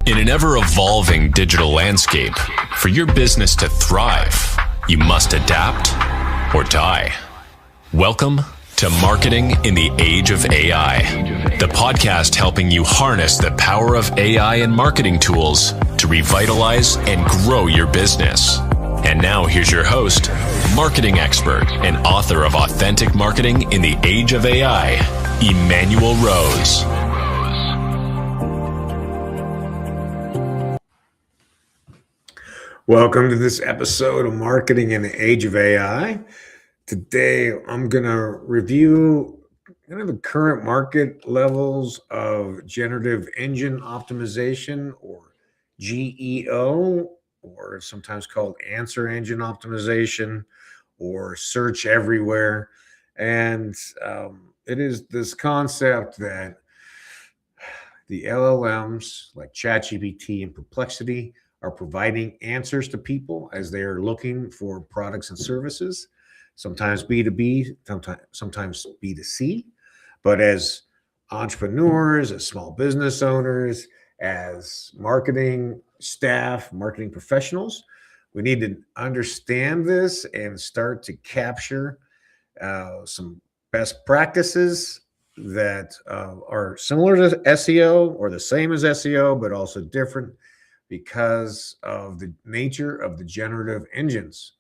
In an ever-evolving digital landscape, for your business to thrive, you must adapt or die. Welcome to Marketing in the Age of AI, the podcast helping you harness the power of AI and marketing tools to revitalize and grow your business. And now here's your host, marketing expert and author of Authentic Marketing in the Age of AI, Emmanuel Rose. Welcome to this episode of Marketing in the Age of AI. Today, I'm going to review kind of the current market levels of generative engine optimization, or GEO, or sometimes called answer engine optimization, or search everywhere. And it is this concept that the LLMs like ChatGPT and Perplexity are providing answers to people as they are looking for products and services, sometimes B2B, sometimes B2C. But as entrepreneurs, as small business owners, as marketing staff, marketing professionals, we need to understand this and start to capture some best practices that are similar to SEO or the same as SEO, but also different because of the nature of the generative engines.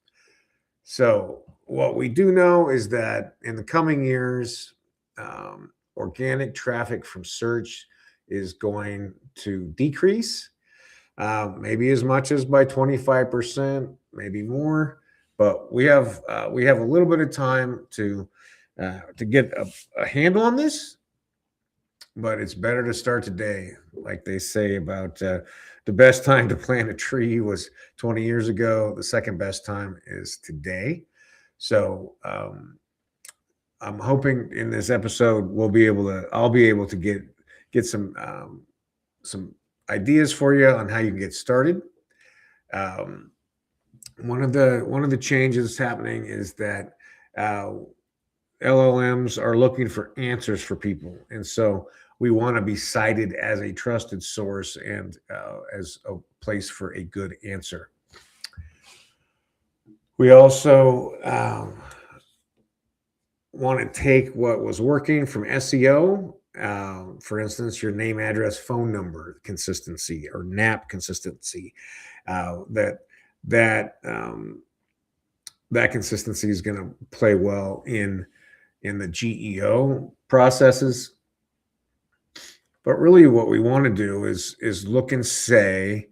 So what we do know is that in the coming years, organic traffic from search is going to decrease, maybe as much as by 25%, maybe more. But we have a little bit of time to get a handle on this. But it's better to start today, like they say about the best time to plant a tree was 20 years ago. The second best time is today. So I'm hoping in this episode I'll be able to get some ideas for you on how you can get started. One of the changes happening is that LLMs are looking for answers for people, and so we want to be cited as a trusted source and as a place for a good answer. We also want to take what was working from SEO, for instance, your name, address, phone number consistency, or NAP consistency. That consistency is going to play well in the GEO processes. But really what we want to do is look and say,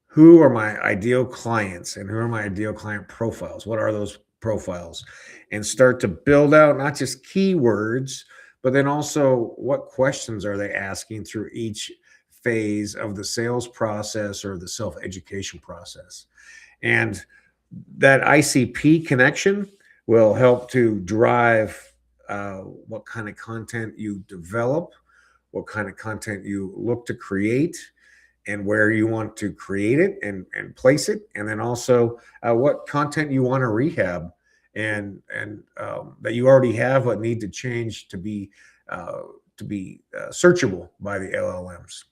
who are my ideal clients and who are my ideal client profiles? What are those profiles? And start to build out not just keywords, but then also what questions are they asking through each phase of the sales process or the self-education process. And that ICP connection will help to drive what kind of content you develop, what kind of content you look to create, and where you want to create it and place it, and then also what content you want to rehab and that you already have but need to change to be searchable by the LLMs.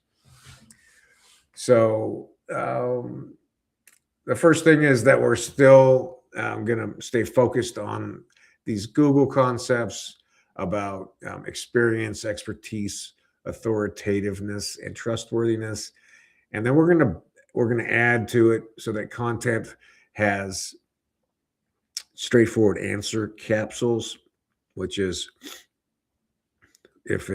So the first thing is that we're still going to stay focused on these Google concepts about experience, expertise, authoritativeness, and trustworthiness. And then we're going to add to it so that content has straightforward answer capsules, which is if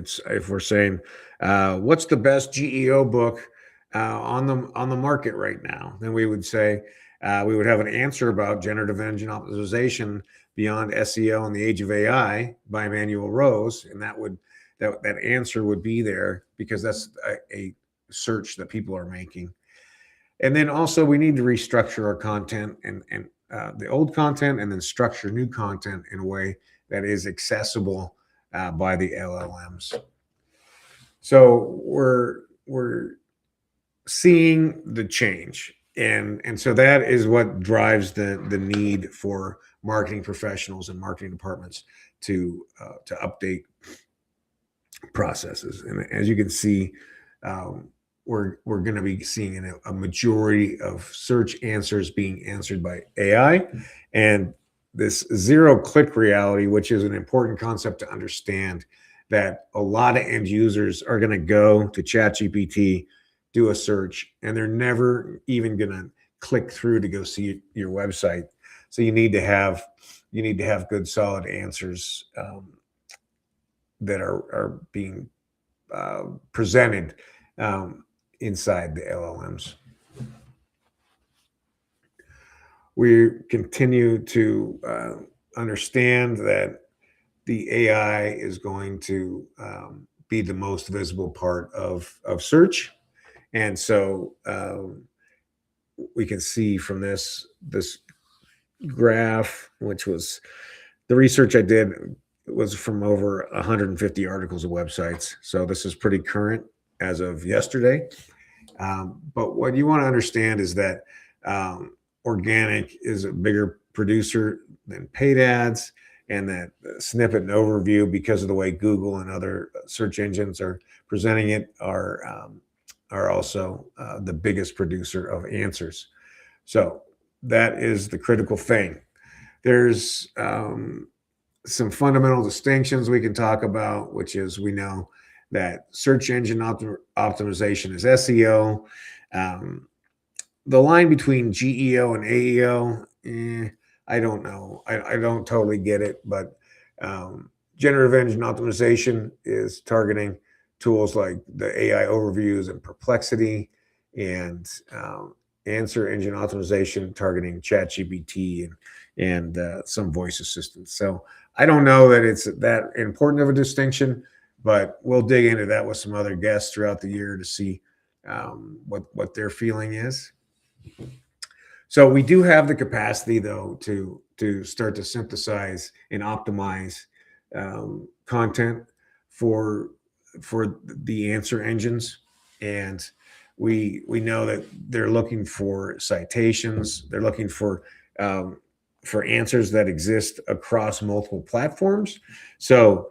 we're saying what's the best GEO book on the market right now, then we would say we would have an answer about generative engine optimization beyond SEO in the Age of AI by Emmanuel Rose, and that answer would be there because that's a search that people are making. And then also we need to restructure our content and the old content, and then structure new content in a way that is accessible by the LLMs. So we're seeing the change, and so that is what drives the need for marketing professionals and marketing departments to update processes. And as you can see, we're going to be seeing a majority of search answers being answered by AI, and this zero-click reality, which is an important concept to understand, that a lot of end users are going to go to ChatGPT, do a search, and they're never even going to click through to go see your website. So you need to have good, solid answers that are being presented inside the LLMs. We continue to understand that the AI is going to be the most visible part of search. And so we can see from this graph, which was the research I did, was from over 150 articles of websites. So this is pretty current as of yesterday. But what you want to understand is that organic is a bigger producer than paid ads, and that snippet and overview, because of the way Google and other search engines are presenting it, are also the biggest producer of answers. So that is the critical thing. There's some fundamental distinctions we can talk about, which is, we know that search engine optimization is SEO. The line between GEO and AEO, I don't know. I don't totally get it, but generative engine optimization is targeting tools like the AI overviews and Perplexity, and answer engine optimization targeting ChatGPT and some voice assistants. So I don't know that it's that important of a distinction, but we'll dig into that with some other guests throughout the year to see what their feeling is. So we do have the capacity, though, to start to synthesize and optimize content for the answer engines, and we know that they're looking for citations. They're looking for answers that exist across multiple platforms. So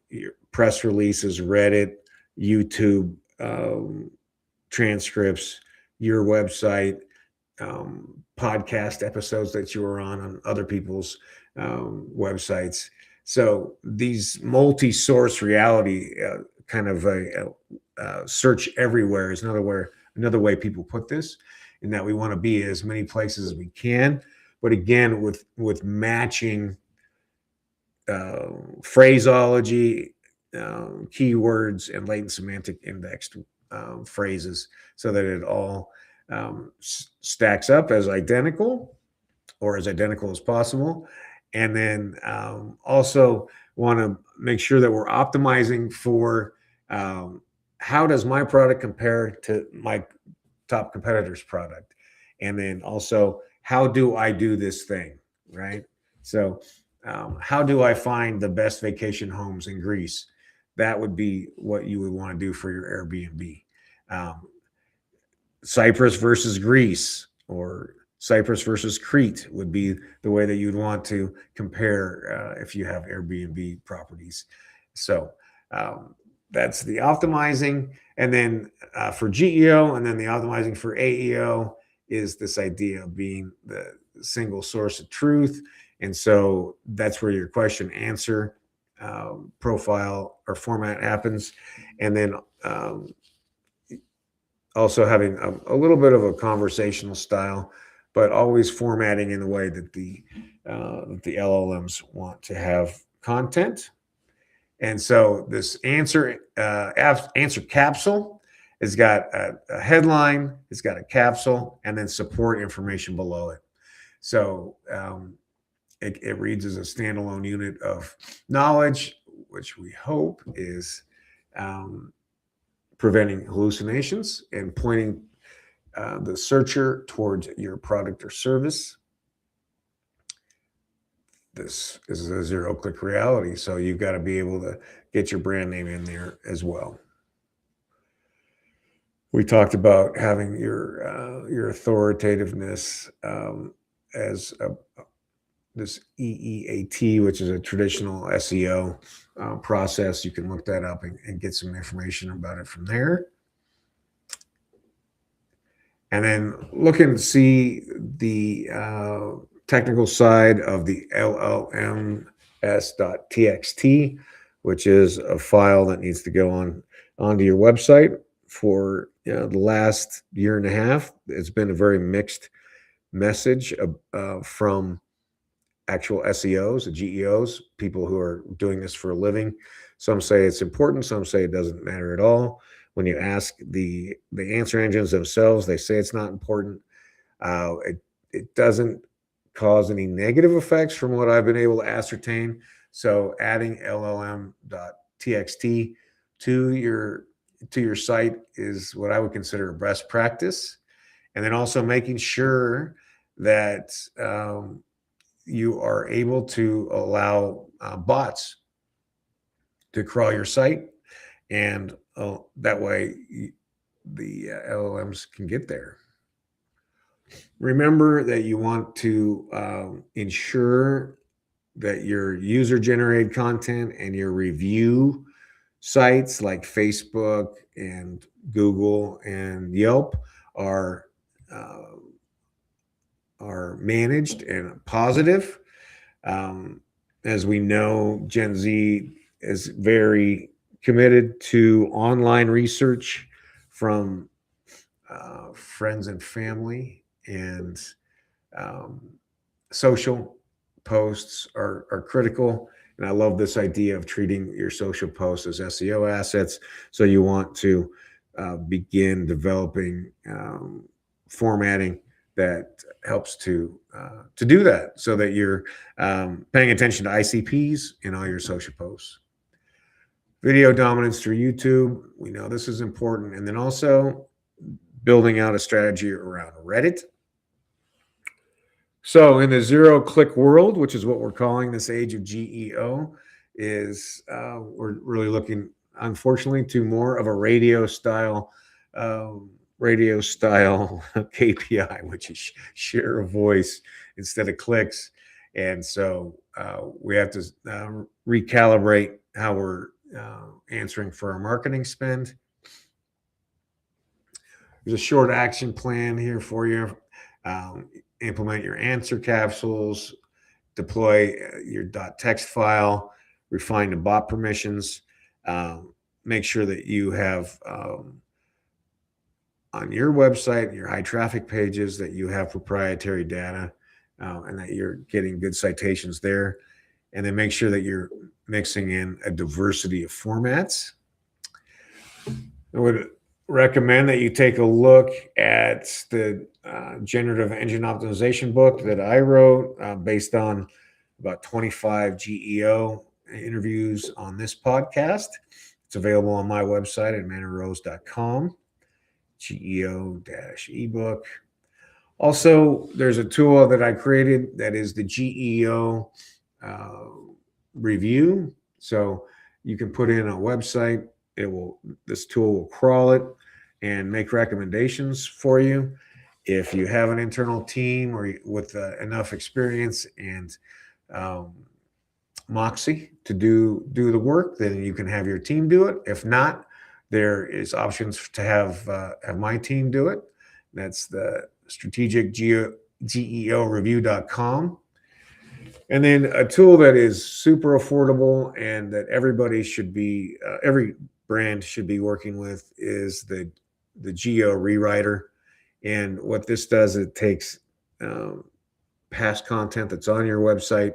your press releases, Reddit, YouTube, transcripts, your website, podcast episodes that you were on other people's websites. So these multi-source reality, kind of a search everywhere, is another way people put this, in that we want to be as many places as we can, but again, with matching phraseology, keywords, and latent semantic indexed phrases, so that it all stacks up as identical, or as identical as possible. And then also want to make sure that we're optimizing for how does my product compare to my top competitor's product, and then also, how do I do this thing, right? So how do I find the best vacation homes in Greece? That would be what you would want to do for your Airbnb. Cyprus versus Greece, or Cyprus versus Crete would be the way that you'd want to compare if you have Airbnb properties. So that's the optimizing. And then for GEO, and then the optimizing for AEO, is this idea of being the single source of truth. And so that's where your question answer profile or format happens. And then also having a little bit of a conversational style, but always formatting in the way that the LLMs want to have content. And so this answer capsule has got a headline, it's got a capsule, and then support information below it. So it reads as a standalone unit of knowledge, which we hope is preventing hallucinations and pointing the searcher towards your product or service. This is a zero-click reality, so you've got to be able to get your brand name in there as well. We talked about having your authoritativeness as this EEAT, which is a traditional SEO process. You can look that up and get some information about it from there. And then looking to see the technical side of the LLMs.txt, which is a file that needs to go onto your website. For the last year and a half, it's been a very mixed message from actual SEOs, GEOs, people who are doing this for a living. Some say it's important, some say it doesn't matter at all. When you ask the answer engines themselves, they say it's not important. It doesn't cause any negative effects from what I've been able to ascertain. So adding LLM.txt to your site is what I would consider a best practice. And then also making sure that you are able to allow bots to crawl your site, and that way the LLMs can get there. Remember that you want to ensure that your user generated content and your review sites like Facebook and Google and Yelp are uh, are managed and positive. Um, as we know, Gen Z is very committed to online research from friends and family, and um, social posts are critical. And I love this idea of treating your social posts as SEO assets. So you want to begin developing formatting that helps to do that, so that you're paying attention to ICPs in all your social posts. Video dominance through YouTube, we know this is important, and then also building out a strategy around Reddit. So in the zero click world, which is what we're calling this age of GEO, is we're really looking, unfortunately, to more of a radio style KPI, which is share of voice instead of clicks. And so we have to recalibrate how we're answering for our marketing spend. There's a short action plan here for you. Implement your answer capsules, deploy your .text file, refine the bot permissions, make sure that you have on your website, your high traffic pages, that you have proprietary data and that you're getting good citations there. And then make sure that you're mixing in a diversity of formats. I would recommend that you take a look at the generative engine optimization book that I wrote based on about 25 GEO interviews on this podcast. It's available on my website at manorose.com, GEO-ebook. Also, there's a tool that I created that is the GEO review. So you can put in a website, this tool will crawl it and make recommendations for you. If you have an internal team or with enough experience and moxie to do the work, then you can have your team do it. If not, there is options to have my team do it. That's the strategic GEOreview.com. And then a tool that is super affordable and that everybody should be, every brand should be working with is the Geo Rewriter. And what this does, it takes past content that's on your website,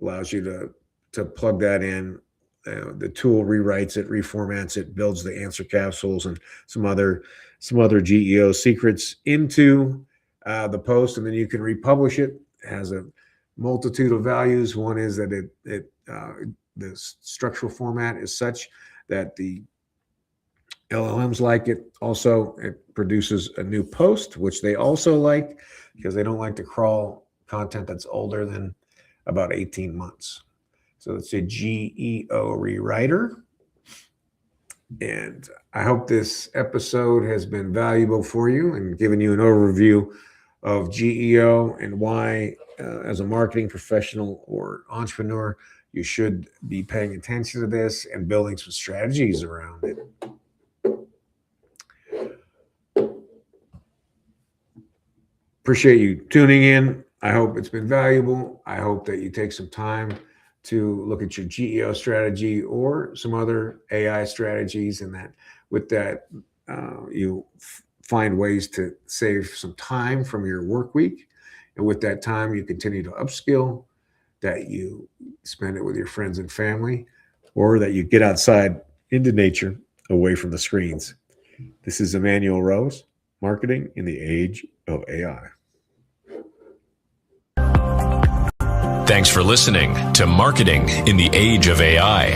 allows you to plug that in. The tool rewrites it, reformats it, builds the answer capsules and some other GEO secrets into the post, and then you can republish it. It has a multitude of values. One is that the structural format is such that the LLMs like it. Also, it produces a new post, which they also like because they don't like to crawl content that's older than about 18 months. So it's a GEO rewriter. And I hope this episode has been valuable for you and given you an overview of GEO and why, as a marketing professional or entrepreneur, you should be paying attention to this and building some strategies around it. Appreciate you tuning in. I hope it's been valuable. I hope that you take some time to look at your GEO strategy or some other AI strategies, and that with that, you find ways to save some time from your work week. And with that time, you continue to upskill, that you spend it with your friends and family, or that you get outside into nature away from the screens. This is Emmanuel Rose, Marketing in the Age of AI. Thanks for listening to Marketing in the Age of AI.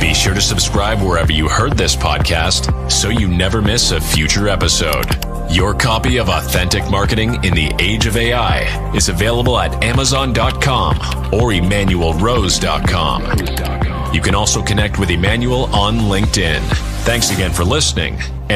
Be sure to subscribe wherever you heard this podcast so you never miss a future episode. Your copy of Authentic Marketing in the Age of AI is available at Amazon.com or EmmanuelRose.com. You can also connect with Emmanuel on LinkedIn. Thanks again for listening, and